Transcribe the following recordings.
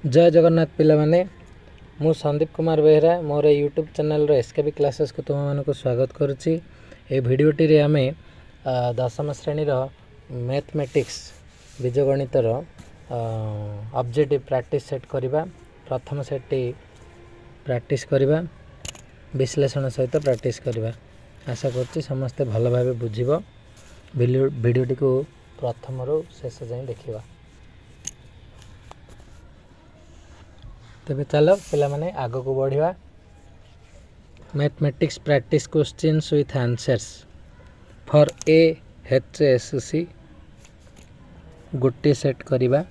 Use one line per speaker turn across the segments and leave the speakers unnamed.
जय जगन्नाथ पिला माने मु संदीप कुमार बेहरा मोर यूट्यूब चैनल एसकेबी क्लासेस को तुम मानक स्वागत करुच्ची। ए भिडियोटी रे आमे दशम श्रेणी मैथमेटिक्स बीजगणितर ऑब्जेक्टिव प्रैक्टिस सेट करवा। प्रथम सेट प्रैक्टिस करवा, विश्लेषण सहित प्रैक्टिस करवा। आशा करुच्ची समस्ते भल भाव बुझिब। भिडियोटी को प्रथम रु शेष जाए देखा। तेबे चलो पिला माने आग को बढ़िया। Mathematics practice questions with answers for AHSC गोटे सेट करिबा।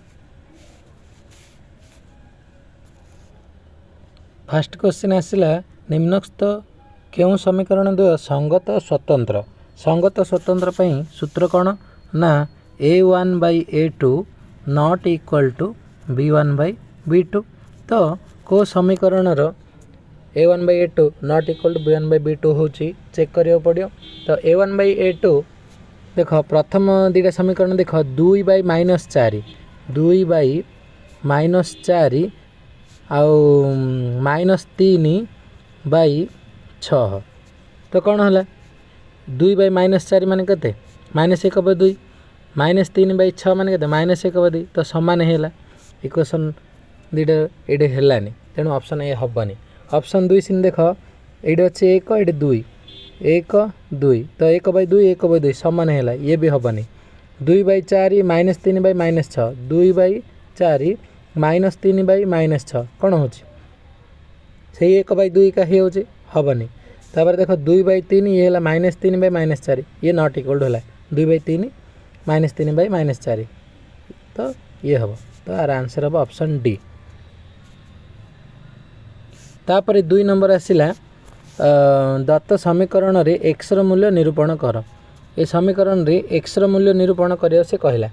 फर्स्ट क्वेश्चन आसिला निम्नलिखित केउं समीकरण द्वय संगत स्वतंत्र। संगत स्वतंत्र पई सूत्र कोन ना A1/A2 not equal to B1/B2। तो को समीकरण A1/A2 not equal to B1/B2 होची चेक करियो पड़ियो। तो A1/A2 देख प्रथम दुटा समीकरण देख 2/-4 2/-4 आउ -3/6। तो कौन है 2/-4 माने केते -1/2 -3/6 माने केते -1/2। तो समान है इक्वेशन दुटा ये हेलानी, तेणु ऑप्शन ए हेनी। ऑप्शन 2 सीन देख ये अच्छे 1 ये 2 1 2 तो 1/2 1/2 समान है, ये भी हेनी। 2/4 -3/-6 2/4 -3/-6 कौन हो से 1/2 का ही हेनी। तापर देख 2/3 ये है -3/-4 ये नॉट इक्वल है 2/3 -3/-4 तो ये हम। तो यार आंसर हम ऑप्शन डी। तापर 2 नंबर आसिला दत्त समीकरण रे x रो मूल्य निरूपण कर। ए समीकरण रे x रो मूल्य निरूपण करियो से कहला।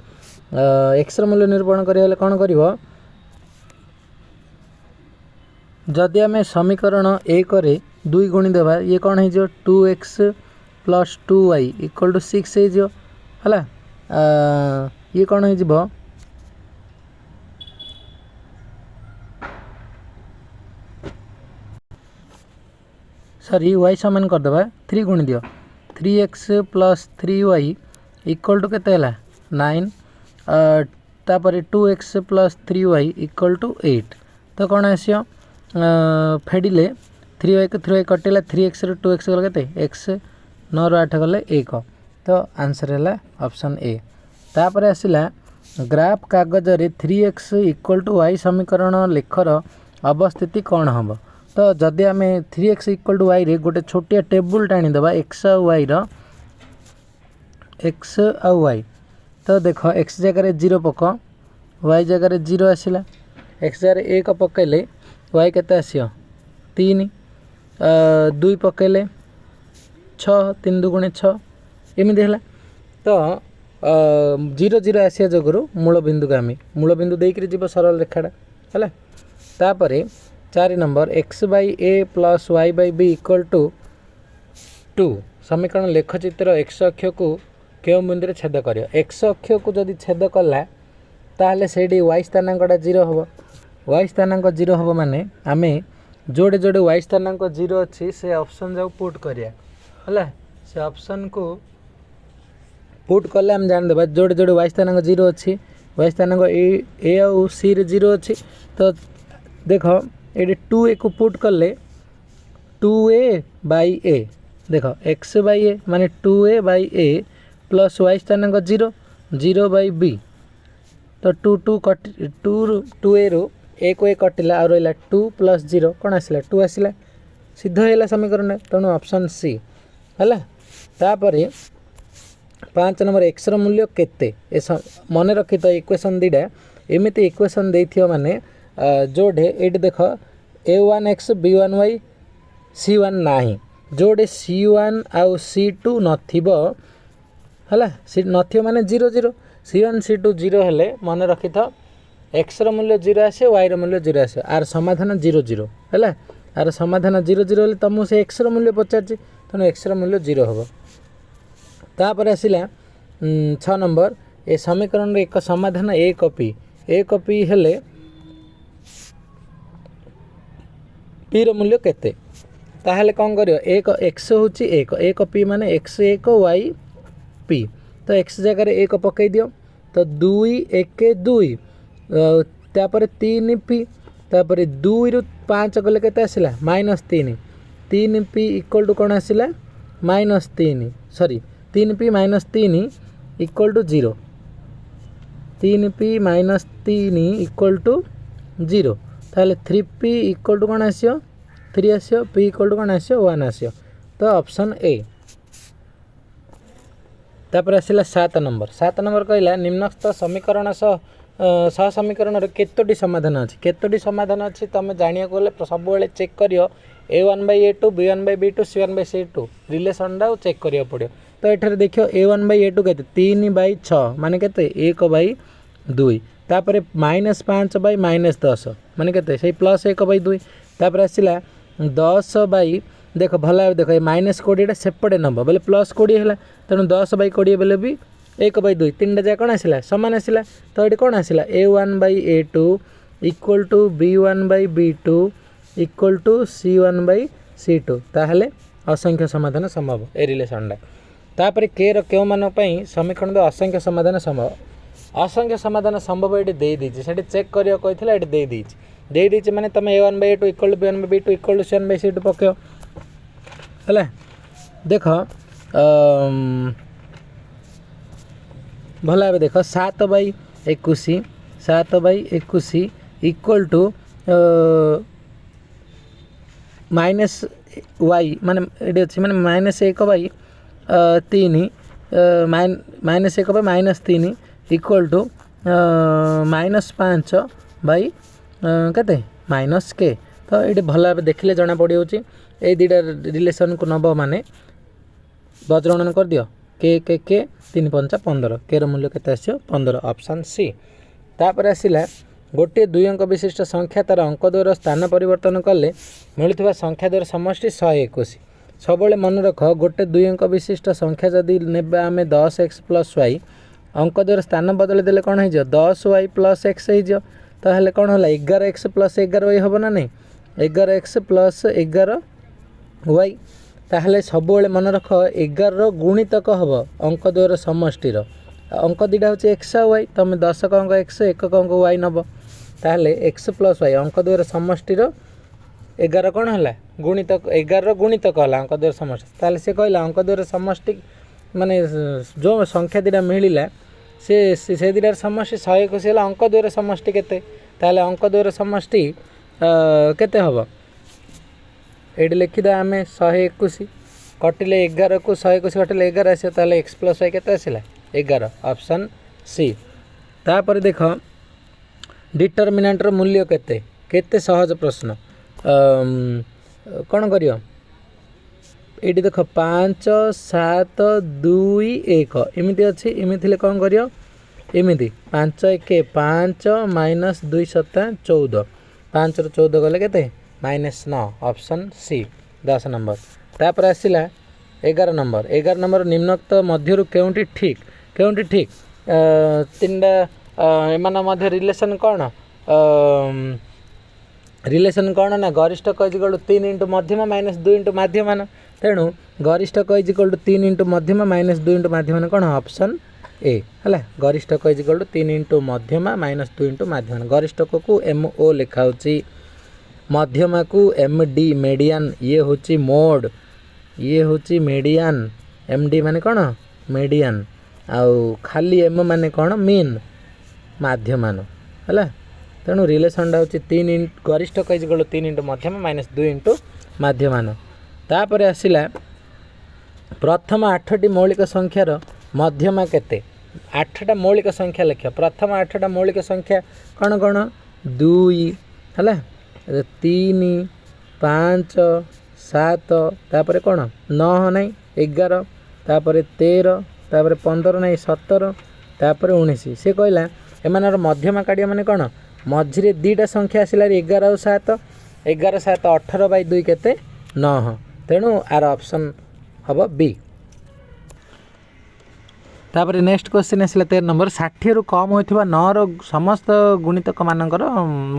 x रो मूल्य निरूपण करियो कौन करिवो जदि आम समीकरण 1 रे 2 गुणी देवा ये कौन हो 2x + 2y = 6 हो है। ये कौन हो सॉरी y समान करदे 3 गुणी दियो 3x + 3y = केते हला 9। तापर 2x + 3y = 8। तो कौन आसियो फेडिले 3y को 3y कटिला 3x रे 2x गला केते x 9 रो 8 गले 1। तो आंसर है ऑप्शन ए। तापर आसिला ग्राफ कागज रे 3x = y समीकरण लेखर अवस्थिति कौन हम। तो जदि आम 3x = y रे गोटे छोटिया टेबुल टाणी देबा x और y रो x और y। तो देख x जगह 0 पक y जगह 0 आसिला x जगह 1 पकेले y केते आसियो 3 2 पकेले 6 3 2 गुणे 6 एमती है। तो 0 0 आसिया जगरू मूल बिंदु का आम मूल बिंदु देकर जीव सरल रेखाटा है। तापर 4 नंबर x/a + y/b = 2 समीकरण लेखचित्र x अक्ष को क्यों बिंदु छेद कर। x अक्ष को जदि छेद कला ताहले सेठी y स्थानांक 0 हम। y स्थानांक 0 हम माने आम जोड़े जोड़े y स्थानांक 0 अच्छी से ऑप्शन जाऊ पुट करिया है। से ऑप्शन को पुट कले आम जानदेबा जोड़े जोड़े y स्थानांक 0 अच्छी y स्थानांक a और c रे 0 अच्छी। तो देख ये 2a को पुट कले 2a/a देख x/a माने 2a/a + y स्थानांक 0 0/b। तो 2a रो a को a कटिला और रहा 2 + 0 कौन आसला 2 आसला सीधा है समीकरण। तेणु ऑप्शन सी है। तापर 5 नंबर x रो मूल्य केते मन रखी। तो इक्वेशन दीटा एमती इक्वेशन देथियो माने जोड़े ये देख a1x b1y c1 नाही जोड़े c1 आउ c2 नथिबो है सी नथिबो माने 0 0 c1 c2 0 हेले मन रखी था x रो मूल्य 0 आसे y रो मूल्य 0 आसे आर समाधान 0 0 है। आर समाधान 0 0 हेले तुम से x रो मूल्य पचारछि तेणु x रो मूल्य 0 हम। तापर आसिला 6 नंबर ए समीकरण रे एक समाधान a कॉपी हेले पी रो मूल्य केते ताहले कौन करियो एक एक्स होची एक पी माने एक्स एक वाई पी तो एक्स जगह एक पकई दियो तो 2 1 2 तापर 3 पी तापर 2 रु 5 गले केते आसिला -3 3 पी इक्वल टू कौन आसिला -3 sorry 3 P -3 equal to 0 3 P -3 equal to 0 ताहले 3 पी इक्वल टू कौन आसियो 3 आसियो पी इक्वल टू कौन आसियो 1 आसियो तो ऑप्शन ए। तापर आसिला 7 नंबर कहला निम्नस्थ समीकरण सह समीकरण केतोटी समाधान अच्छी केतोटी समाधान अच्छी तुम जाना गले सब चेक करियो a1/a2 b1/b2 c1/c2 रिलेशनटा चेक करिया पड़ो तो ये देखियो a1/a2 के 3/6 माने के 1/2 तापर -5 बाई -10 माने के से +1/2 तापर आसला 10 देख भल देख -20 सेपटे नब बोले +20 है तेणु 10/20 बोले भी 1/2 तीन जा कौन आसला सामान आसला तो ये कौन आसला a1/a2 equal to b1/b2 equal to c1/c2 ताहले असंख्य समाधान संभव ए रिलेशनटा तापर के क्यों मान समीकरण दो असंख्य समाधान संभव असंख्य समाधान संभव ये देदी से चेक करियो कही ये देदी माने तुम a1/a2 equal to b1/b2 equal to c1/c2 पक्यो है देख भल भाव देख 7/21 इक्वल टू माइनस वाई माने ये अच्छी माने -1/3 -1/-3 इक्वल टू -5 केते माइनस के तो ये भल भाव देखिले जना पड़ी ये दुटा रिलेशन को नब माने वज्रगणन कर दियो के 3 5 15 के मूल्य केते आसियो 15 ऑप्शन सी। तापर आसिला गोटे 2 अंक विशिष्ट संख्या तार अंक द्वयर स्थान परिवर्तन कले मिलुवा संख्या द्वयर समष्टि 121 सब मन रख गोटे 2 अंक विशिष्ट संख्या जदि नेबा आमे 10x + y अंक द्वयर स्थान बदल देले कौन हो 10y + x हो ताहले कौन होला 11x + 11y होबो ना नहीं 11x + 11y ताहले सब मन रख 11 गुणितक हम अंक द्वयर समष्टि अंक दुटा हूँ एक्स आ वाई तुम 10 अंक एक्स 1 अंक वाई नब ताहले एक्स + वाई अंक द्वयर समष्टि 11 कौन है गुणितक 11 गुणितक है अंक द्वयर समष्टि ताहले से कहला अंक द्वयर समष्टि माने जो संख्या दुटा मिलला से दुटार समष्टि 121 है अंक द्वयर समष्टि केते ताहले अंक द्वयर समष्टि केते हम ये लिखिद आम 121 कटिले 11 को 121 कटिले 11 आस एक्स + वाई केते आसला 11 ऑप्शन सी। तापर देख डिटरमिनेंटर मूल्य केते केते सहज प्रश्न कौन करियो ये देख 5 7 2 1 एमती अच्छी एमती कौन करियो एमती 5 1 5 -2 7 14 5 ରୁ 14 गले केते -9 ऑप्शन सी 10 नंबर। तापर आसला 11 नंबर निम्नोक्त मध्य केउंटी ठीक तीनटा एमान मध्य रिलेशन कौन ना गरिष्ठ क = 3 × मध्यम -2 × माध्यमान तेणु गरिष्ठ क = 3 × मध्यम -2 × माध्यमान कौन ऑप्शन ए है गरिष्ठ क = 3 × मध्यम -2 × माध्यमान गरिष्ठ को MO लिखा मध्यमा को MD मेडियन ये होची मोड ये होची मेडियन MD माने कौन मेडियन आउ खाली M माने कौन मीन माध्यमान है तेणु रिलेशनटा हूँ 3 गरिष्ठ क = 3 × मध्यम -2 × माध्यमान। तापर आसिला प्रथम 8टी मौलिक संख्यार मध्यमा केते 8टा मौलिक संख्या लिख प्रथम 8टा मौलिक संख्या कौन कौन 2 है 3 5 7 तापर कौन 9 नहीं 11 तापर 13 तापर 15 नहीं 17 तापर 19 से कहला एमानर मध्यमा काढ़िया माने कौन मझिरे दुईटा संख्या आसला 11 और 7 11 7 18/2 केते 9 तेणु आर ऑप्शन हम बी। तापर नेक्स्ट क्वेश्चन आसला 13 नंबर 60 रु कम होइथिबा 9 रो समस्त गुणितक मानकर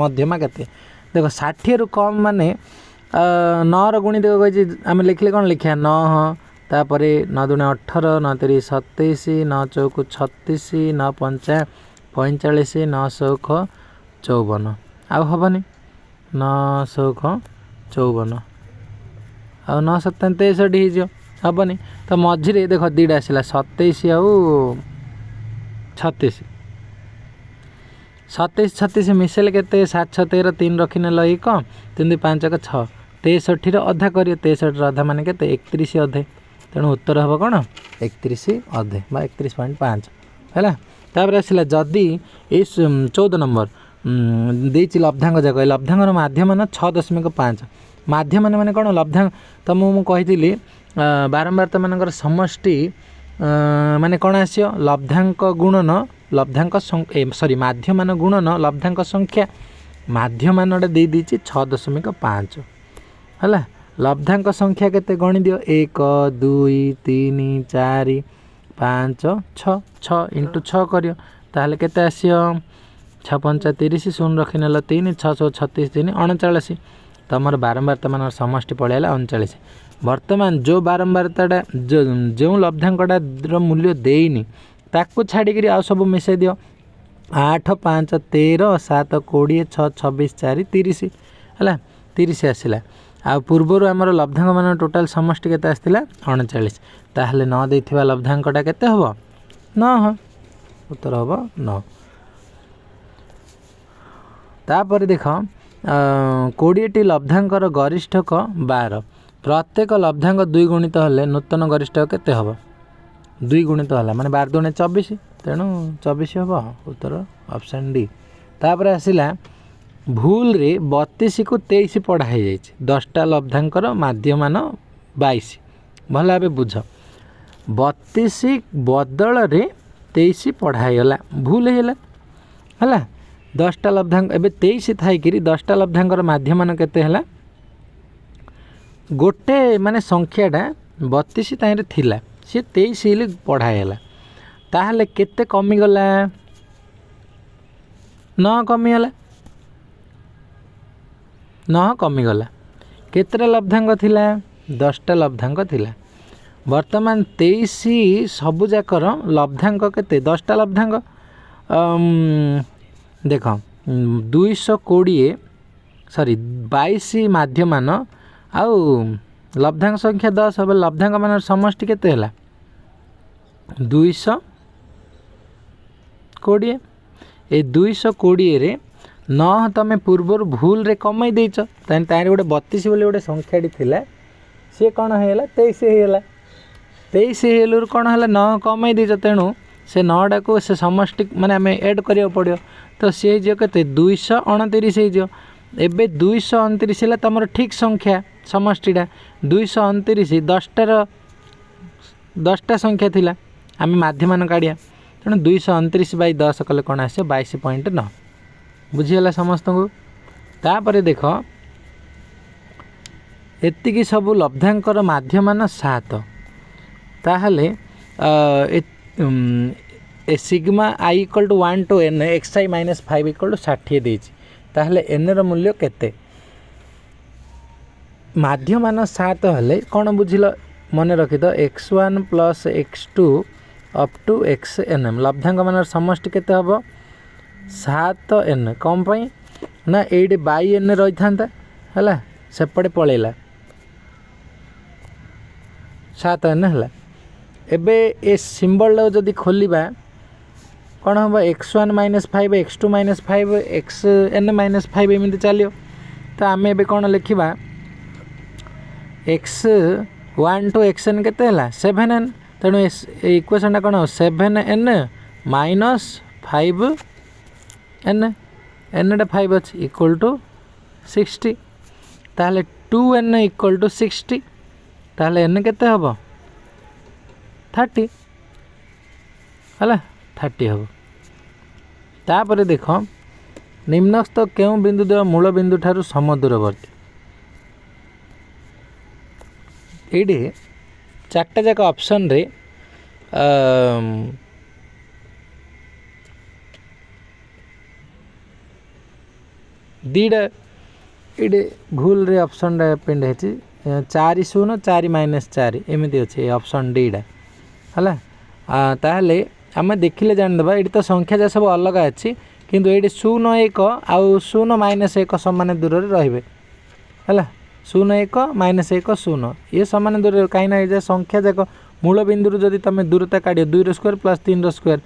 मध्यमा केते देख 60 रु कम माने नर गुणित कही आम लिखले कौन लिखा 9 तापर 9 दूने 18 9 3 27 9 चौक 36 9 5 45 9 सौख 54 आउ हेनी 9 सौख 54 आउ 9 7 63 हेनी तो मझे देख दुईटा आसला 27 आउ 36 27 36 मिसेल के 7 6 13 3 रखिने 1 3 5 6 63 अधा कर 63 अधा मान के 31 अधे तेणु उत्तर हम कौन 31 अधे 31.5 है। तापर आसला जदि ये 14 नंबर देती लब्धांक जाक लब्धांगर माध्यम 6.5 माध्यम माने कौन लब्धांक तो मुझे कही बारंबार तो मान समष्टि माने कौन आसो लब्धांक गुणन लब्धांक सॉरी माध्यमान गुणन लब्धांक संख्या माध्यमानटा दे दीची 6.5 है। लब्धांक संख्या केते गणी दियो 1 2 3 4 5 6 6 इंटू 6 करियो ताहले केते आसियो 6 5 30 शून्य रखिनेल 3 6 36 3 39 तमर बारंबारता मान समष्टि पड़ेगा 39। वर्तमान जो बारंबारता जो लब्धांकटा मूल्य देनी ताकू छाड़ी आउ सब मिसई दियो 8 5 13 7 20 6 26 4 30 है 30 आसला आ पूर्वर आमर लब्धांक मान टोटाल समष्टि केते आसला 39 ताहले न देथिबा लब्धांकटा केते हबो 9 उत्तर हबो 9। तापर देख 20टी लब्धांकर गरिष्ठक 12 प्रत्येक लब्धांक 2 गुणित हेले नूतन गरिष्ठक केते हबो 2 गुणित है माने 12 दूने 24 तेणु 24 हम उत्तर ऑप्शन डी। तापर आसला भूल रे 32 को 23 पढ़ाई जाइए 10टा लब्धांकर माध्यमान 22 भल भाव बुझ 32 बदल रे 23 पढ़ाईगला भूल है 10टा लब्धांक एबे 23 थी 10टा लब्धांकर माध्यमान केते है गोटे माने संख्याटा 32 ताईं थिला सी 23 पढ़ाईगला ताहले केते कमिगला 9 कमिगला 9 कमिगला केतटा लब्धांक थिला 10टा लब्धांक थिला वर्तमान 23 सबुजाकर लब्धांक केते 10टा लब्धांक देख 220 सॉरी 22 माध्यमान आउ लब्धांक संख्या 10 अब लब्धांक मान समष्टि केते हैला 220 ए 220 रे 9 तमे पूर्वर भूल रे कमाई देछ तार गोटे 32 बोले गोटे संख्याटी थिला सी कौन है 23 है 23 हेलु कौन है 9 कमाई देछ तेणु से 9टा को से समष्टि माने आम एड करिया पड़ो तो सी जो के 229 हो एबे 229 है तुम ठीक संख्या समष्टिटा 229 10टा संख्या थिला आम माध्यमान काढ़िया तेणु 229 / 10 कले कौन आस 22.9 बुझीगला समस्त को। तापर देख एतिकी सब लब्धांकर माध्यमान 7 ताहले ए sigma i equal to 1 to n xi - 5 equal to 60 देछि ताहले n र मूल्य केते माध्यमान 7 हेले कौन बुझिल मन रखी तो x1 + x2 up to xn लब्धांक मान समष्टि केते हबो 7n कम पई ना 8/n रही था है सेपटे पलैला 7n है एबे ए सिंबल जदि खोलिबा कौन हम x1 - 5 x2 - 5 xn - 5 एमती चलियो तो आम ए कौन लिखा x1 to xn केते 7n तेणु इक्वेशनटा कौन 7n - 5n n 5 अच्छी इक्वल टू 60 ताहले 2n इक्वल टू 60 ताहले n केते हबो 30 है 30 हम। तापर देख निम्नस्थ क्यों बिंदु देव मूल बिंदु ठारू समदूरवर्ती ये 4टा जाक ऑप्शन रे दीटा ये भूल रे ऑप्शन पिंड है 4 0 4 -4 एमती अच्छे ऑप्शन डीटा है ताहले आम देखिले जानदेबा ये तो संख्या जा सब अलग अच्छी किंतु ये 0 1 आउ 0 -1 समान दूर रे है 0 1 -1 0 ये समान दूर कहीं ये संख्या जाक मूल बिंदु जदि तुम दूरता काढ़ 2 स्क्वायर प्लस 3 स्क्वायर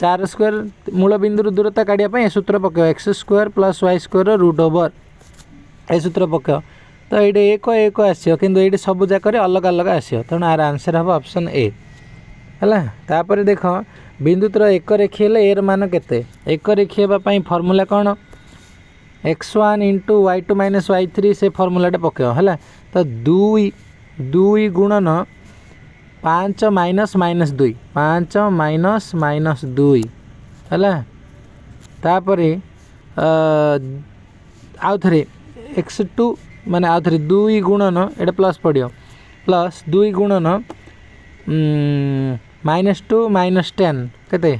4 स्क्वायर मूल बिंदु दूरता काढ़ापी सूत्र पक x square plus y square root over a सूत्र पक तो ये 1 1 आसो कि ये सब जाक अलग अलग आसो तेणु आर आंसर हम ऑप्शन ए है देख बिंदु तर एक रेखी एर मान के एक रेखी होगापी फर्मूला कौन x1 into y2 minus y3 से फर्मूलाटा पक है तो 2 गुणन 5 माइनस माइनस 2 5 माइनस माइनस 2 है तापर आउ थे x2 माने आउ थे 2 गुणन ये प्लस पड़ो प्लस 2 गुणन -2 -10 केते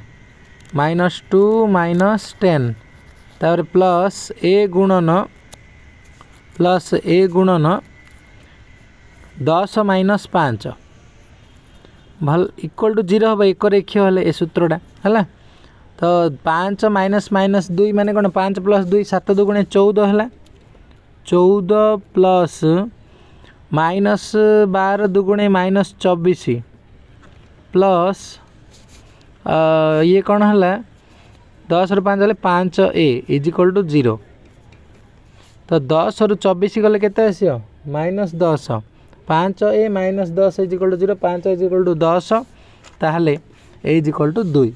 -2 -10 तापर प्लस ए गुणन 10 माइनस 5 भल इक्वल टू 0 हम एक रेखीय हेले ए सूत्रटा है तो 5 माइनस माइनस 2 माने कौन 5 प्लस 2 7 2 गुणे 14 है 14 प्लस माइनस 12 दुगुणे माइनस 24 प्लस ये कौन है 10 रु 5 5 ए इज इक्वल टू 0 तो 10 रु 24 गले केते आसियो -10 5 a -10 is equal to 0 5 is equal to 10 ताहले a is equal to 2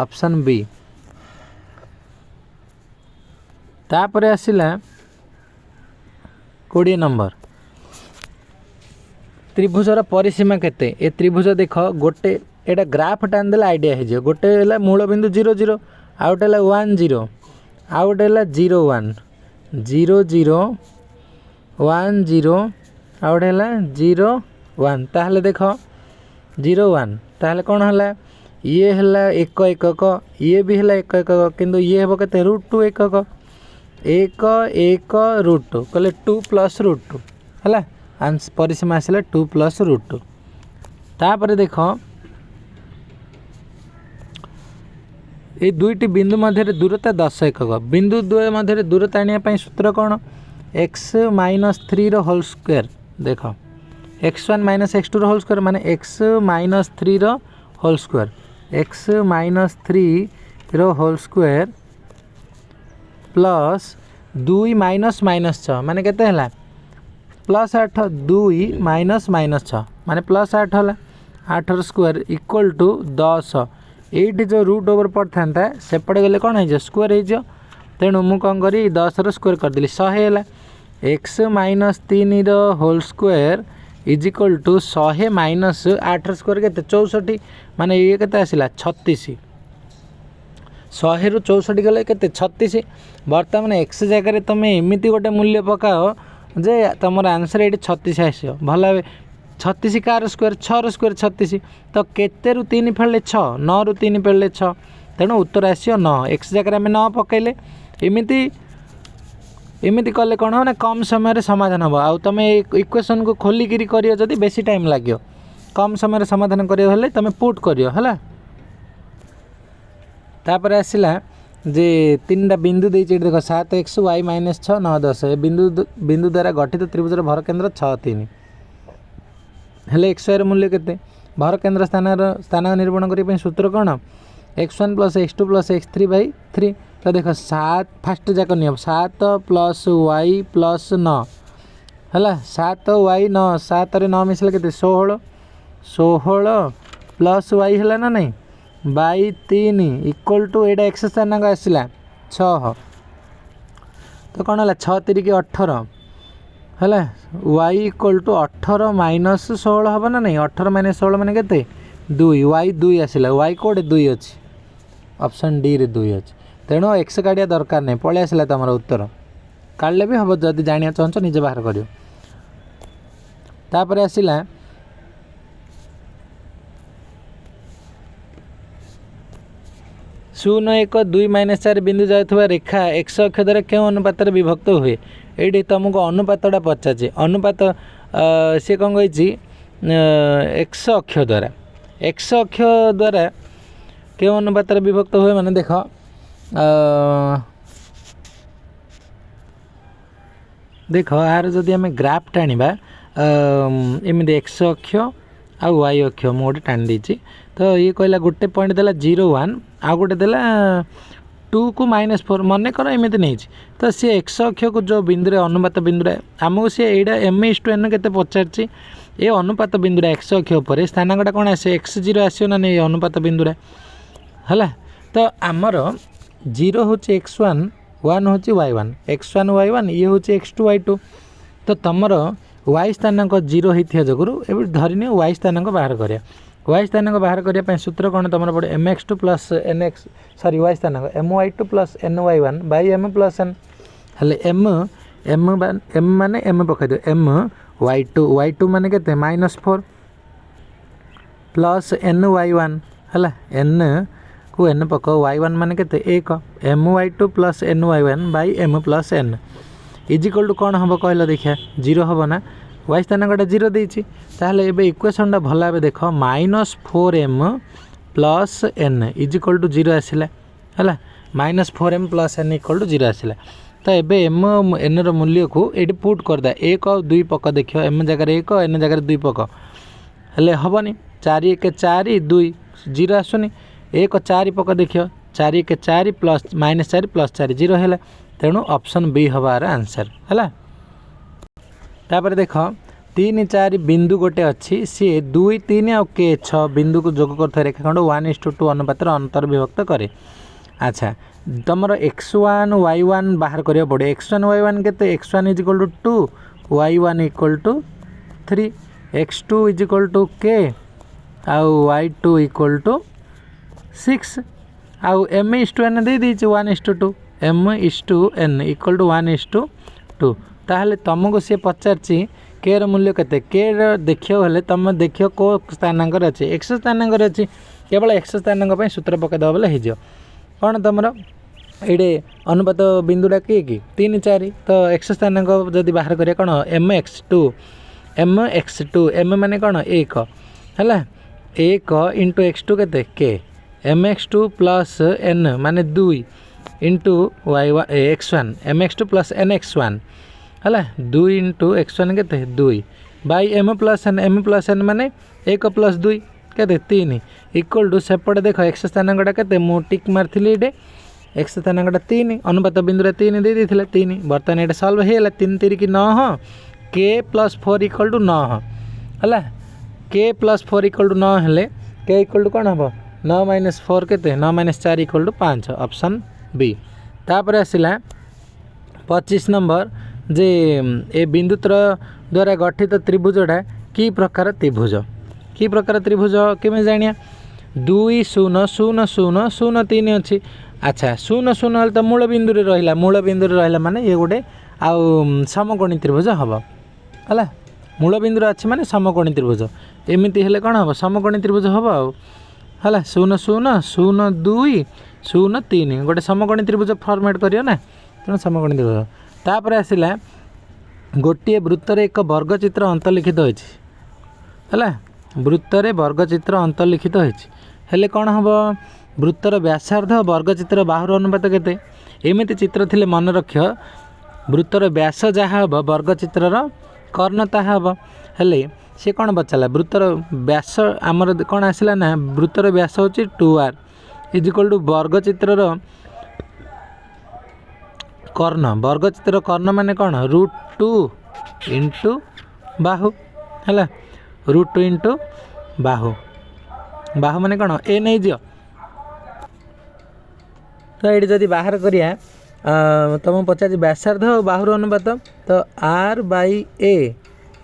option B तापर आसिला 20 नंबर त्रिभुजर परिसीमा केते ए त्रिभुज देख गोटे एटा ग्राफ टान देला आइडिया है गोटे है मूल बिंदु 0 0 आउट है 1 0 आउट है 0 1 0 0 1 0 आउट है 0 1 ताहले देख 0 1 ताहले कौन है ये है 1 1 ये भी है 1 1 किंतु ये हम के √2 1 1 1 √2 कहले 2 प्लस √2 है परिसीमा आसला 2 प्लस √2 तापर देख ये दुईटी बिंदु मध्य दूरता 10 एकक बिंदु द्वय मध्य दूरता आने सूत्र कौन x -3 रो होल स्क्वायर देख x1 माइनस x2 रो होल स्क्वायर माने x -3 रो होल स्क्वायर x -3 रो whole square plus 2 minus minus 6 माने केते हला प्लस 8 2 माइनस माइनस 6 माने प्लस 8 हला 8 रो स्क्वायर इक्वल टू 10 एट जो रूट ओवर पड़ता सेपटे गले कौन है स्क्वायर हो तेणु मु कौन करी 10 रो स्क्वायर करदेली 100 है x -3 रो whole square is equal to 100 minus 8 रो स्क्वायर के 64 माने ये केते आसिला 36 100 रु 64 गले के 36 बर्तमान एक्स जगह तुम एमती गोटे मूल्य पकाओ जे तुम आंसर ये 36 आस भल 36 कार स्क्वायर 6 स्क्वायर 36 तो केते रु 3 फेले 6 9 रु 3 फेले 6 तेणु उत्तर आसो 9 एक्स जगह आम 9 पकईले एमती एमती कले कौन हो ना कम समय समाधान हम आउ तुम इक्वेशन को खोलिकी करियो जदि बेसी टाइम लगे कम समय समाधान करियो हेले तुम पुट करियो हला तापर आसिला जे 3टा बिंदु देछि देख 7x y - 6 9 10 ए बिंदु द्वारा गठित त्रिभुजर भर केन्द्र 6 3 हेले x y मूल्य केते भर केन्द्र स्थान निरूपण करने सूत्र कौन x1 + x2 + x3/3 तो देख 7 फास्ट जाक नियम 7 + y + 9 है 7 y 9 7 रे 9 मिसले केते 16 16 प्लस y है ना नहीं by 3 equal to Etah x स्थान आसला 6 तो कौन है 6 3 की 18 है y इक्वल टू 18 माइनस 16 हम ना नहीं 18 माइनस 16 मैंने केते 2 y 2 आसला y कोडे 2 अच्छी ऑप्शन डी रे 2 अच्छी तेणु एक्स काढ़िया दरकार नहीं पलि आसला तुम उत्तर काढ़ले भी हम जब जाना चाहो निजे बाहर कर तापर आसला शून्य एक 2 - 4 बिंदु जाऊँ रेखा एक्स अक्ष द्वारा क्यों अनुपात विभक्त हुए ये तुमको अनुपातटा पचार अनुपात सी कौन कही एक्स अक्ष द्वारा क्यों अनुपात विभक्त हुए माने देख देख यार जदि आम ग्राफ टाणीबा एमती एक्स अक्ष आ वाई अक्ष मुझे टाणी देती तो ये कहला गोटे पॉइंट देला 0 1 आ गोटे देला 2 को -4 मन कर एमती नहीं तो सी एक्स अक्ष को जो बिंदु अनुपात बिंदु आमको सी यहाँ m/n के पचार ये अनुपात बिंदुरा एक्स अक्ष पर स्थानांकटा कौन आसे x0 आसो ना नहीं अनुपात बिंदुरा है तो आमर 0 हूँ x1 1 हूँ y1 x1 y1 ये हूँ x2 y2 तो तुमर y स्थानांक 0 होता जगू ए धरनी y स्थानांक बाहर करिया y स्थानांक बाहर करने सूत्र कौन तुम पड़े mx2 plus nx sorry y स्थानांक my2 plus ny1 by m plus n हेले m माने m पकड़ दो m y2 माने के -4 प्लस ny1 है n को n पक y1 माने के 1 my2 plus ny1 by m plus n equal to कौन हम कहल देखिए 0 हम ना y स्थानांकटा 0 देती ताहले एबे इक्वेशनटा भल भाव देख -4m plus n equal to 0 आसला है -4m plus n equal to 0 आसला तो एबे m n रो मूल्य को ये पुट करदे 1 और 2 पक देख m जगह 1 n जगह 2 पक हेले हेनी 4 1 4 2 0 आसुनी 1 4 पक देख 4 1 4 प्लस -4 प्लस 4 0 है तेणु ऑप्शन बी हबार आंसर है तापर देख 3 4 बिंदु गोटे अच्छी सी 2 3 और के 6 बिंदु को जोग कर रेखाखंड 1:2 अनुपात अंतर विभक्त करे अच्छा तुम x1 y1 बाहर करिया पड़े x1 y1 के x1 = 2 y1 = 3 x2 = k आउ y2 = 6 आउ m/n दे दीची 1:2 m/n = 1:2 ताहले तुमको सी पचार के मूल्य केते के देखियो हेले तुम देखियो को स्थानांक अच्छे एक्स स्थानांक अच्छी केवल एक्स स्थानांक सूत्र पकईदेव बोले हो कौन तुम ये अनुपात बिंदुटा किए कि 3 4 तो एक्स स्थानांक जदि बाहर करिया कौन mx2 m माने कौन 1 है 1 × x2 केते के mx2 प्लस n माने 2 × x1 mx2 प्लस nx1 है 2 × x1 के 2 बाई m प्लस n माने 1 प्लस 2 के 3 इक्वल टू सेपटे देख एक्स स्थानांकटा के टिक मारी ये एक्स स्थानांकटा 3 अनुपात बिंदुरा 3 दे देथिला 3 बर्तमान ये सल्व होगा 3 3 की 9 के प्लस 4 इक्वल टू 9 है के प्लस 4 इक्वल टू 9 हेले के इक्वल टू कौन हम 9 - 4 के 9 - 4 इक्वल टू 5 ऑप्शन बी तापर आसला 25 नंबर जे ए बिंदु द्वारा गठित त्रिभुजटा कि प्रकार त्रिभुज केमे जानिया 2 0 0 0 0 3 अच्छी अच्छा 0 0 तो मूल बिंदु रहा माने ये गोटे आउ समकोणी त्रिभुज हम है मूल बिंदु अच्छी माने समकोणी त्रिभुज एमती हेले कौन हम समकोणी त्रिभुज हम आउ है 0 0 0 2 0 3 गोटे समकोणी त्रिभुज फॉर्मेट करियो ना तेणु समकोणी त्रिभुज तापर आसला गोटे वृत्तर एक वर्गचित्र अंतर्लिखित होइछि है वृत्तर वर्गचित्र अंतर्लिखित होइछि कौन हम वृत्तर व्यासार्ध वर्गचित्र बाहुर अनुपात केते एमती चित्र थिले मन रख वृत्तर व्यास जहाँ हम वर्गचित्रर कर्ण ताहा हम हेले सी कौन बचाला वृत्तर व्यास आमर कौन आसला ना वृत्तर व्यास हूँ 2r = वर्गचित्रर कर्ण वर्गचित्र कर्ण माने कौन √2 × बाहु है √2 × बाहु बाहु माने कौन ए नहीं दियो तो ये जदि बाहर करिया तुम पचार व्यासार्ध और बाहुर अनुपात तो r/a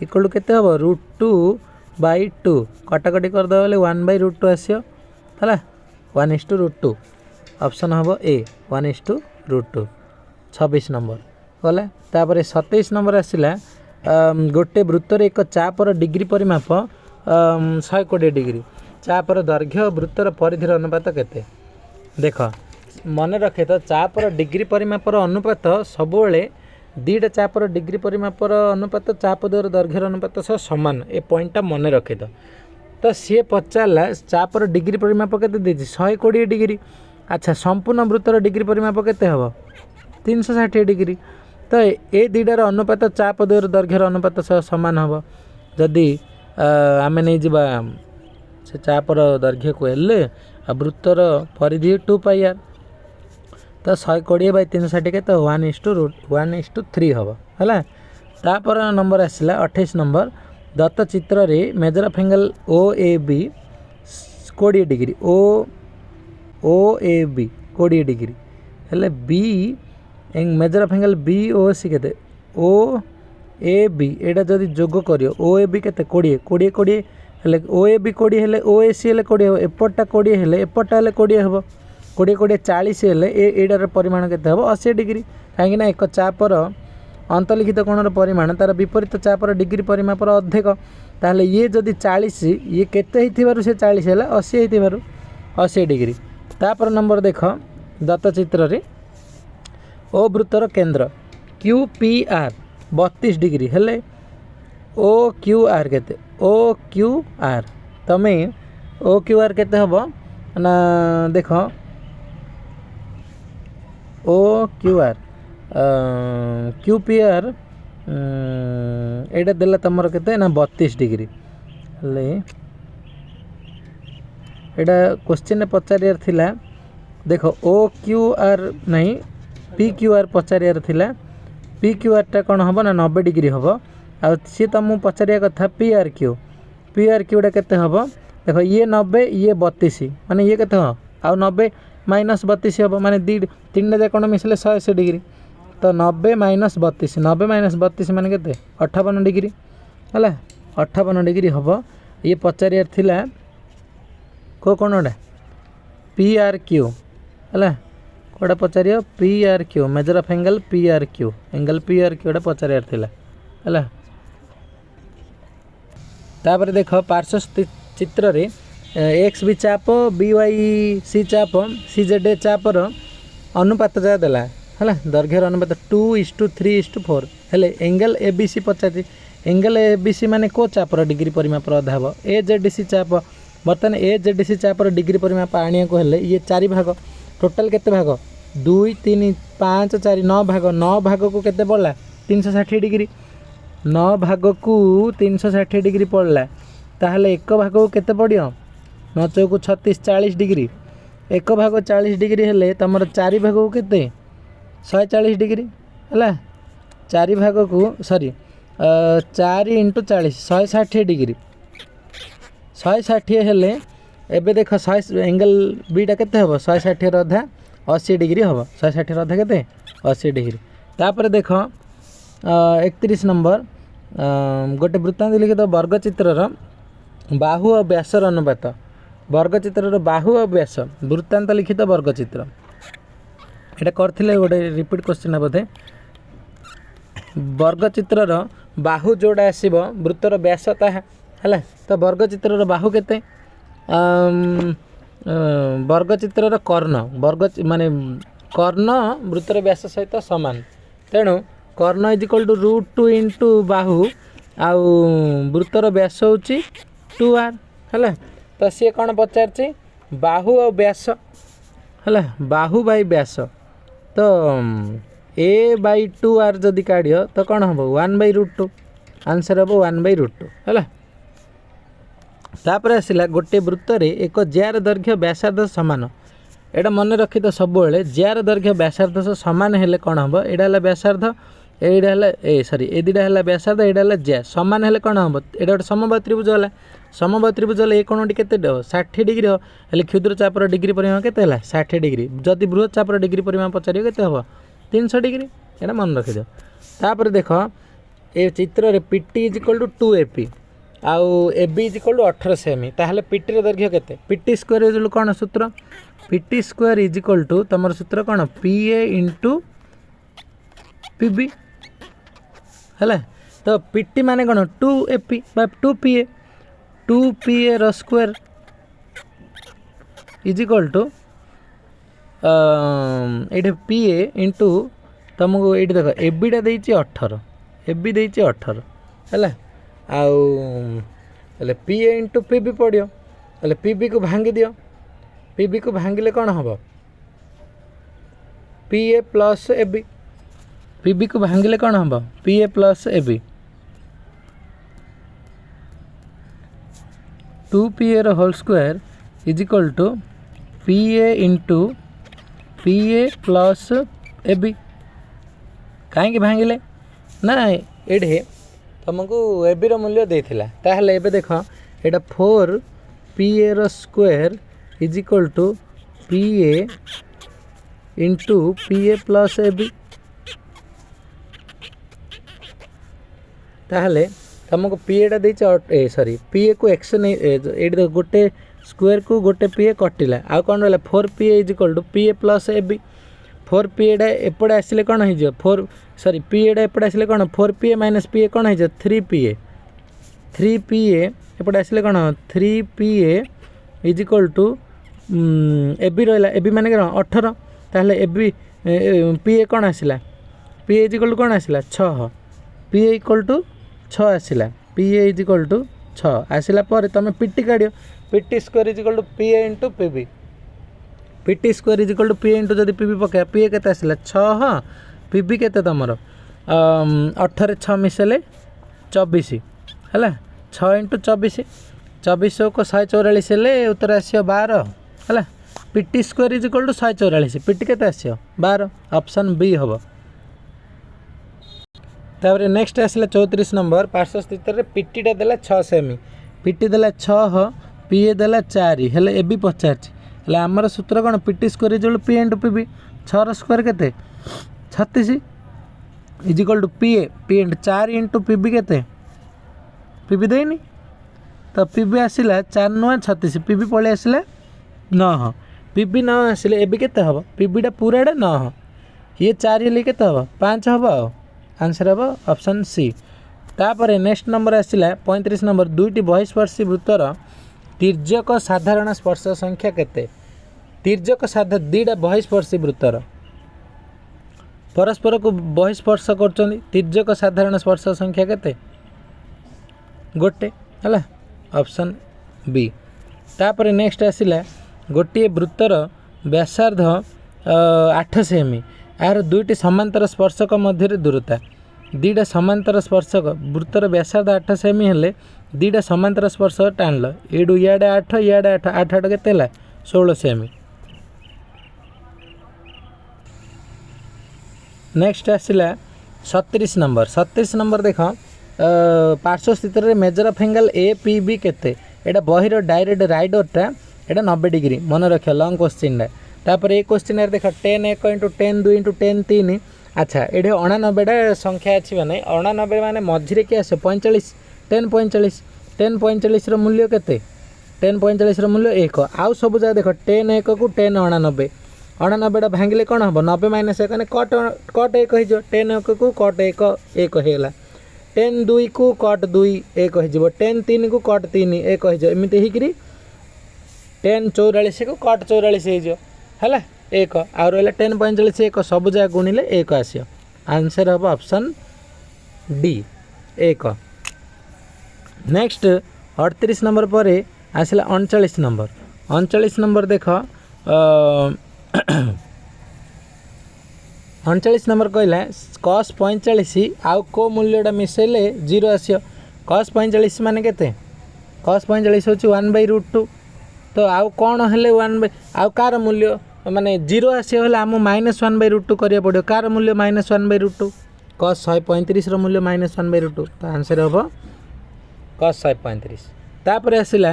इक्वल टू केते हम √2/2 कटाकटी करदे बोले 1/√2 आसियो है 1:√2 ऑप्शन हम ए 1:√2 26 नंबर गला तापर 27 नंबर आसला गोटे वृत्तर एक चापर डिग्री परिमाप 120 डिग्री चापर दैर्घ्य वृत्तर परिधिर अनुपात केते देख मन रखे तो चापर डिग्री परिमापर अनुपात सबुबले दुईटा चापर डिग्री परिमापर अनुपात चाप द्वारा दैर्घ्यर अनुपात सह सामान ए पॉइंटा मन रखे तो सी पचारा चापर डिग्री परिमाप के 120 डिग्री। अच्छा संपूर्ण वृत्तर डिग्री परिमाप के 360 डिग्री। तो ये दुईटार अनुपात चाप द्वारा दैर्घ्यर अनुपात सह सामान हम जदि आम नहीं जा से चापर दैर्घ्य को एल आ वृत्तर परिधि 2πr तो 120 बाय 360 के तो 1:3 हम है। तापर नंबर आसला 28 नंबर दत्त चित्र रे measure of angle OAB 20 degree OAB 20 degree हेले बी मेजर ऑफ एंगल BOC के OAB एटा जदि जोग करियो OAB के 20 20 20 हेले OAB 20 हेले OAC हेले 20 एपटा 20 हेले एपटा हेले 20 हम 20 20 40 हेले एटार परिमाण के 80 डिग्री कहीं एक चापर अंतलिखित कोणर परिमाण तार विपरीत चापर डिग्री परिमापर अधिक ताहले ये जदि 40 ये केते हिथिबारु से 40 हेला 80 हिथिबारु 80 डिग्री। तापर नंबर देख दत्त चित्र रे ओ वृत्तर केंद्र QPR 32 डिग्री हेले OQR केते OQR तमे OQR केते हबो ना देख OQR QPR एटा देला तमर केते ना 32 डिग्री हेले एटा क्वेश्चन पचारियार थिला देख OQR नहीं PQR पचारियार थिला PQR टा कौन हम ना 90 डिग्री हम आ सी तुम पचारिया कथा PRQ टा केते हम देख ये 90 ये 32 माने ये केते हम आ 90 माइनस 32 हम माने तीन जा कौन मिसले 180 डिग्री तो 90 माइनस 32 90 माइनस 32 माने केते 58 डिग्री है 58 डिग्री हम ये पचारियार थिला को कौनटा PRQ है कौटा पचार PRQ major of angle PRQ पचारियार थिला है। तापर देख पार्श्व चित्र रे XB चाप BYC चाप CZA चापर अनुपात जहाँ देला है दैर्घ्यर अनुपात 2:3:4 हेले एंगल ABC पचार एंगल ABC माने को चापर डिग्री परिमापर अधा हम AZDC चाप बर्तमान AZDC चापर डिग्री परिमाप आनिया को हेले ये 4 भाग टोटाल केते भाग 2 3 5 4 9 भाग 9 भाग को केते पड़ला 360 डिग्री 9 भाग को 360 डिग्री पड़ला ताहले एक भाग को केते पड़ियो 9 चौक 36 40 डिग्री एक भाग 40 डिग्री हेले तमर 4 भाग को केते 140 डिग्री है 4 भाग को सॉरी 4 × 40 160 डिग्री 160 हेले एबे देख 100 एंगल बीटा केते हम 160 अधा 80 डिग्री हम 160 अधा केते 80 डिग्री। तापर देख 31 नंबर गोटे वृत्तांत लिखित वर्ग चित्रर बाहु और व्यासर अनुपात वर्ग चित्रर बाहु और व्यास वृत्तांत लिखित वर्ग चित्र एटा करथिले गोटे रिपीट क्वेश्चन बोधे वर्ग चित्रर बाहु जोड़ा आसीबो वृत्तर व्यास ताहा है तो वर्ग चित्रर बाहु केते वर्ग चित्रर कर्ण वर्ग माने कर्ण वृत्तर व्यास सहित समान तेणु कर्ण इज इक्वल टू √2 × बाहु आउ वृत्तर व्यास होची 2r है तो सी कौन पचार बाहु और व्यास है बाहु बाई व्यास तो A/2r जदि काढ़ तो कौन हम 1/√2 आंसर हम 1/√2 है। तापर आसला गोटे वृत्त रे एक जार दैर्घ्य व्यासार्ध समान एटा मन रखी तो सब जार दैर्घ्य व्यासार्ध समान हेले कौन हम एटा है व्यासार्ध एटा है सॉरी ए दुटा है व्यासार्ध एटा है ज्या समान हेले कौन हम एटा गोटे समबाहु त्रिभुज है समबाहु त्रिभुज हेले ए कोणटी केते 60 डिग्री हेले क्षुद्र चापर डिग्री परिमाण केते है 60 डिग्री जदि बृहत चापर डिग्री परिमाण पचार केते हम 300 डिग्री एटा मन रखी दो। तापर देख ए चित्र रे PT is equal to 2AP आउ AB इज इक्वल टू 18 सेमी ताहले PT रे दैर्घ्य केते PT स्क्वायर इज कौन सूत्र PT square is equal to तमर सूत्र कौन PA × PB है तो PT माने कौन 2AP बा 2PA रो स्क्वायर इज इक्वल टू ये पी ए इंटू तुमको ये देख एबिटा देती 18 एबी देती 18 है आउ P A into P B पड़ो हेल्ले पी बी को भांगी दियो पी बी को भांगिले कौन हम P A plus A B P B को भांगिले कौन हम P A plus A B 2pa whole square is equal to P A into P A plus A B कहीं भांगिले ना ये तुमको ए बी मूल्य देता ताहले एबे देख ये 4 P A square is equal to P A into P A plus A B ताहले तुमको P Etah they sorry P A को एक्स नहीं ये गोटे स्क्वायर को गोटे पी ए कटिला आउ कौन रहा 4 P A is equal to P A plus A B 4 P एटा एपटे आसिले कौन हो 4 सॉरी पी एटा एपटे आसिले कौन 4 P A minus P A कौन हो 3 पी ए एपटे आसिले कौन 3 P A is equal to A B रहा ए बी माने 18 ताहले ए बी पी ए कौन आसिला P A is equal to कौन आसिला 6 पी ए इक्वल टू 6 आसिला P A is equal to 6 आसिला पर तुम पीटी काढ़ PT square is equal to P A into P B PT square is equal to P A into जब P B पका P A के आसिला 6 P B के तुम 18 6 मिसेले 24 है 6 इंटू 24 24 को 144 हेल्ले उत्तर आसो 12 है PT square is equal to 144 PT के आसो 12 ऑप्शन बी हम तापर नेक्स्ट आसला 34 नंबर पार्श्व स्थित पीटीटा देला 6 सेमी पीटी देला 6 पी ए देला 4 हेले ए बी पचार हेले आमर सूत्र कौन PT square is P into P B 6 square के 36 is equal to P A 4 into P B के पी बी देनी तो पी बी आसला 4 9 36 पी बी पलि आसला 9 पी बी 9 आसले ए बी के हम पी बीटा पूराटा 9 ये 4 हेल्ले के हम 5 हम आंसर हम ऑप्शन सी तापर नेक्स्ट नंबर आसला 35 नंबर दुईटी बहिस्पर्शी वृत्तर तिर्यक साधारण स्पर्श संख्या केते तिर्यक दुईटा बहिस्पर्शी वृत्तर परस्पर को बहिस्पर्श कर तिर्यक साधारण स्पर्श संख्या केते गोटे है ऑप्शन बी तापर नेक्स्ट आसला गोटे वृत्तर व्यासार्ध 8 सेमी यार दुईटी समांतर स्पर्शक मध्य दूरता दीटा समांतर स्पर्शक वृत्तर व्यासार्ध 8 सेमी हेल्ले दीटा समांतर स्पर्शक टाण एडू इे 8 इे 8 8 8 के 16 सेमी नेक्स्ट आसला 37 नंबर देख पार्श्व स्थित measure of angle A P B केते एटा बहिर डायरेक्ट राइडरटा एटा 90 डिग्री मन रख लंग क्वेश्चन तापर ये क्वेश्चन देख 10 1 इंटू 10 2 इंटू 10 3 अच्छा ये 89टा संख्या अच्छी मैंने 89 माने मझे किए आस 45 10 45 मूल्य केते 10 45 मूल्य 1 आउ सब जगह देख 10 1 को 10 89 89टा भांगिले कौन हम 90 माइनस 1 कट 1 हो 10 1 को कट 1 1 होगा 10 2 को कट 2 1 हो 10 3 को कट 3 1 हो एमती होकर 10 44 को कट 44 हो है एक आ रहा 10 45 1 सब जगह गुणिले 1 आस आंसर हम ऑप्शन डी 1 नेक्स्ट 38 नंबर पर आसला 39 नंबर देख 39 नंबर कहला cos 45 आउ को मूल्यटा मिसेले 0 आस cos 45 माने केते cos 45 होची 1/√2 तो आउ कौन हेले 1 आउ कार मूल्य माने 0 आसिया हेल्ले आम -1/√2 करिया पड़ो कार मूल्य -1/√2 cos 135 मूल्य -1/√2 तो आंसर हम cos 135 तापर आसला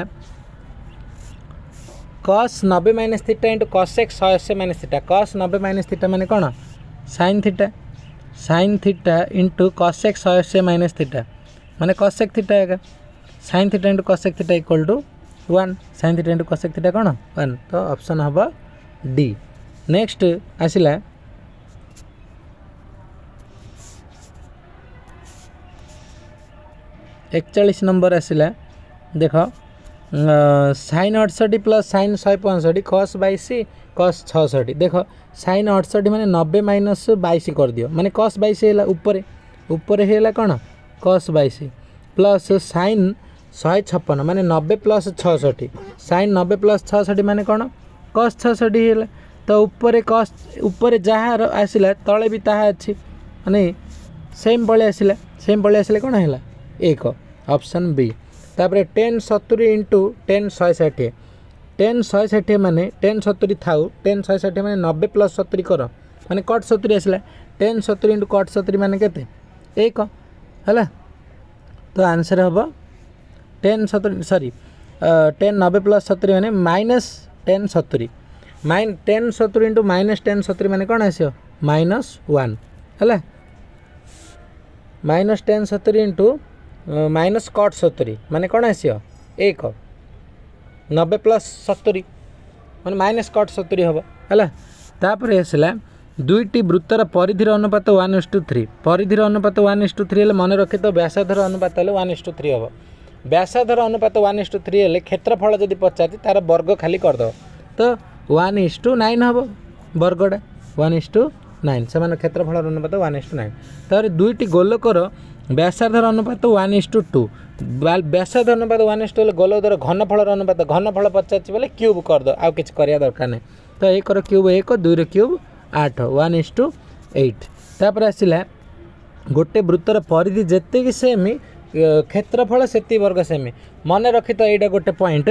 cos 90 minus theta into cos x 180 minus theta cos 90 minus theta माने कौन sin theta into cos x 180 minus theta माने cos x थीटा है sin theta into cos x theta equal to 1 sin theta into cos x theta कौन 1 तो option हम D next आसला 41 number आसला देख sin 68 plus sin 165 cos 22 cos 66 देख sin 68 माने 90 माइनस 22 कर दियो माने cos 22 है ऊपर ऊपर है कौन cos 22 प्लस sin 156 माने 90 प्लस 66 sin 90 प्लस 66 माने कौन cos 66 है तो ऊपर cos ऊपर जहाँ आसला तले भी ताहा अच्छी माने सेम पड़े आसले कौन है एक ऑप्शन बी तापर 10 70 इंटू 10 160 10 160 माने 10 70 थाउ 10 160 माने 90 प्लस 70 कर माने कट 70 आसला 10 70 इंटू कट 70 माने केते एक है तो आंसर हम 10 70 सॉरी 10 90 प्लस 70 माने माइनस 10 70 10 70 इंटू माइनस 10 70 माने कौन आसो -1 है माइनस 10 70 इंटू माइनस कट 70 माने कौन आसो एक 90 प्लस 70 माने माइनस कट 70 हम है तापर आसला दुईटी वृत्तर परिधिर अनुपात 1:3 परिधिर अनुपात 1:3 मन रखी तो व्यासाधर अनुपात 1:3 हम व्यासाधर अनुपात 1:3 हेले क्षेत्रफल जदि पचार तार वर्ग खाली करदे तो 1:9 हम वर्गटा 1:9 से क्षेत्रफल अनुपात 1:9 तार दुईटी गोलकर व्यासाधर अनुपात 1:2 व्यासाधर अनुपात 1:2 गोलकर घनफल अनुपात घनफल पचार बोले क्यूब करद आउ कि दरकार नहीं तो एक क्यूब 1 2 क्यूब 8 1:8 तापर आसला गोटे वृत्तर परिधि जेते सेमी क्षेत्रफल से वर्ग सेमी मन रखी तो यहाँ गोटे पॉइंट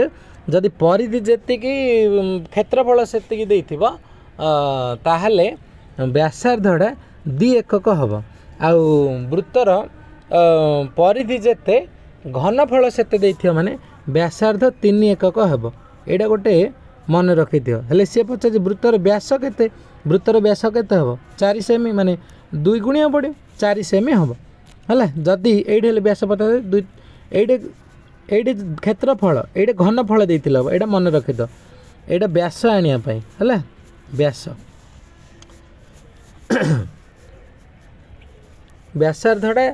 जदि परिधि जी क्षेत्रफल से ताहले व्यासार्धटा 2 एकक हम आउ वृत्तर परिधि जेते घनफल से माने व्यासार्ध 3 एकक हम यहाँ गोटे मन रखी थी हेले सी पचार वृत्तर व्यास केते वृत्तर व्यास केते हम 4 सेमी माने 2 गुणिया पड़े 4 सेमी हम है जदि ये व्यास पचार ये क्षेत्रफल ये घनफल देती हम यहाँ मन रखी तो यहाँ व्यास आने है व्यास व्यासार्धटा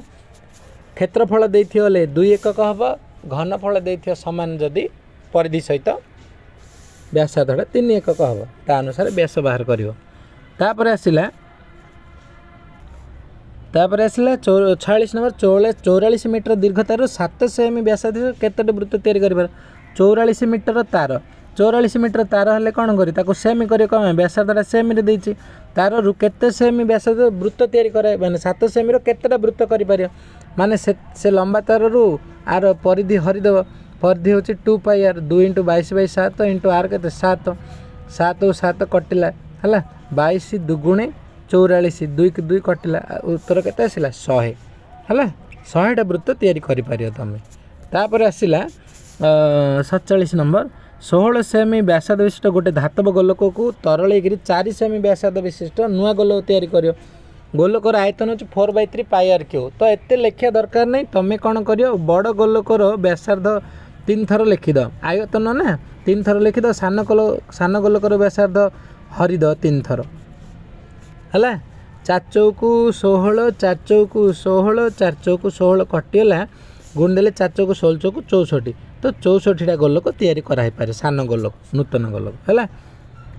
क्षेत्रफल देती 2 एकक हम घनफल देती सामान जदि परिधि सहित व्यासार्धटा 3 एकक हम ता अनुसार व्यास बाहर कर आसला 46 नंबर 44 मीटर दीर्घतार 7 सेमी व्यासार्ध केतटे वृत्त तैयारी कर 44 मीटर तार 44 मीटर तार हेल्ले कौन कर सेमी कर कम व्यासार्धटा सेमी देती तार रु केते सेमी व्यासार्ध वृत्त तैयारी करे माने 7 सेमी केतेटा वृत्त कर माने से लंबा तार रु आर परिधि हरिदेव परिधि हूँ 2 पाई आर 2 × 22/7 इंटू आर के 7 7 7 कटिला है 22 दुगुणे 44 2 × 2 कटिला उत्तर केते आसला 100 है 100टा वृत्त तैयारी कर तुम तापर आसला 47 नंबर 16 सेमी व्यासार्ध विशिष्ट गोटे धातव गोलक को तरल 4 सेमी व्यासार्ध विशिष्ट नुआ गोलक तैयारी कर गोलकर आयतन हो 4/3 पाई आर क्यू तो एत लिखा दरकार नहीं तुम्हें कौन कर बड़ गोलकर व्यासार्ध 3 थर लिखिद आयतन ना 3 थर लिखिद सान गोलकर व्यासार्ध हरिद 3 थर है 4 चौकु 16 4 चौकु 16 4 चौकु 16 कटिगला गुणदेले 4 चौकु 16 चौकु 64 तो 64टा गोलक तैयारी कराई पारे सान गोलक नूतन गोलक है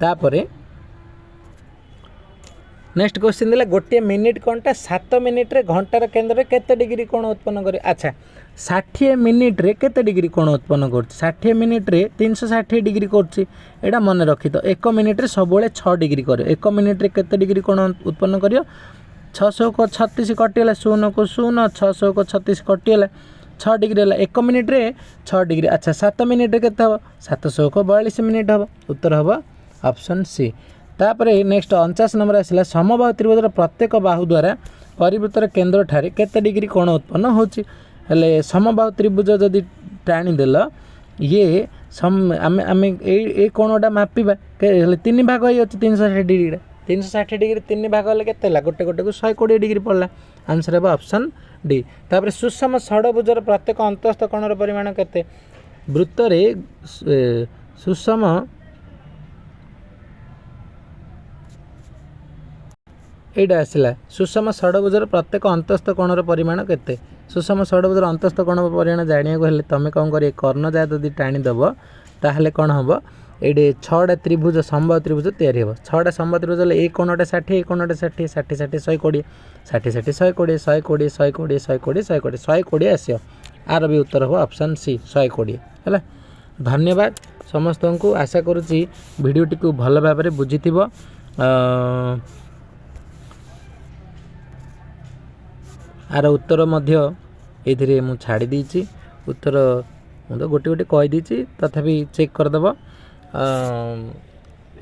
तापर नेक्स्ट क्वेश्चन दिला गोटे मिनिट कोणटा 7 मिनिट रे घंटार केन्द्र रे केते डिग्री कोण उत्पन्न करे अच्छा 60 मिनिट रे केते डिग्री कोण उत्पन्न करछि 60 मिनिट रे 360 डिग्री करछि एडा मन रखि तो 1 मिनिट रे सबले 6 डिग्री करे 1 मिनिट रे केते डिग्री कोण उत्पन्न करियो 600 को 36 कटिगला 0 को 0 600 को 36 कटिगला 6 डिग्री है 1 मिनिट रे 6 डिग्री अच्छा 7 मिनिट रे केते हो 700 को 42 मिनिट हो उत्तर हो ऑप्शन सी तापर नेक्स्ट 49 नंबर आसला समबाहु त्रिभुजर प्रत्येक बाहु द्वारा परिवृत्तर केन्द्र ठारे केते डिग्री कोण उत्पन्न होछि हेले समबाहु त्रिभुज जदि टाणीदेल ये आम ए कोणटा मापिबा हेले 3 भाग होई अछि 360 डिग्री 360 डिग्री 3 भाग हेले केते ला गोटे गोटे को 120 डिग्री पड़ला आंसर है ऑप्शन डी तापर सुषम षडभुजर प्रत्येक अंतस्थ कोणर परिमाण केते वृत्तरे सुषम এইটা আসला सुषम षडभुजर प्रत्येक अंतस्थ कोणर परिमाण केते सुषम षडभुजर अंतस्थ कोण परिमाण जानिया को हेले तमे कौन करिए कर्ण जाए जदि टाणीदेव ताहले कौन हम ये 6टा त्रिभुज समबाहु त्रिभुज तैयारी हे 6टा समबाहु त्रिभुज हेल्ले ए कोणटे 60 ए कोणटे 60 60 60 120 60 60 120 120 120 120 120 120 आसियो आर भी उत्तर हो ऑप्शन सी 120 है। धन्यवाद समस्त को आशा करुच्ची भिडटी को भल भाव में बुझी आर उत्तर मध्य ये मु छाड़ी देछि उत्तर तो गोटे गोटे कहीदी तथापि चेक करदेव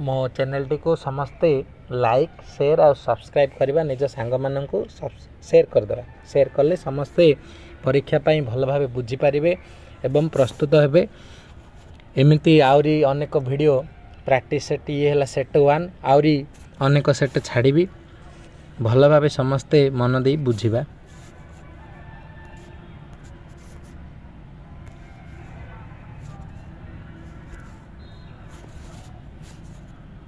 मो चैनल टी को समस्ते लाइक शेयर और सब्सक्राइब करवा निज सांग मान को शेयर करदेवा शेयर कले समस्ते परीक्षा पाई भल भाव बुझीपारे एवं प्रस्तुत हेबे एमती आउरी अनेक वीडियो प्रैक्टिस सेट ये है सेट 1 आउरी अनेक सेट छाड़ी भल भाव समस्ते मन दे बुझिबा।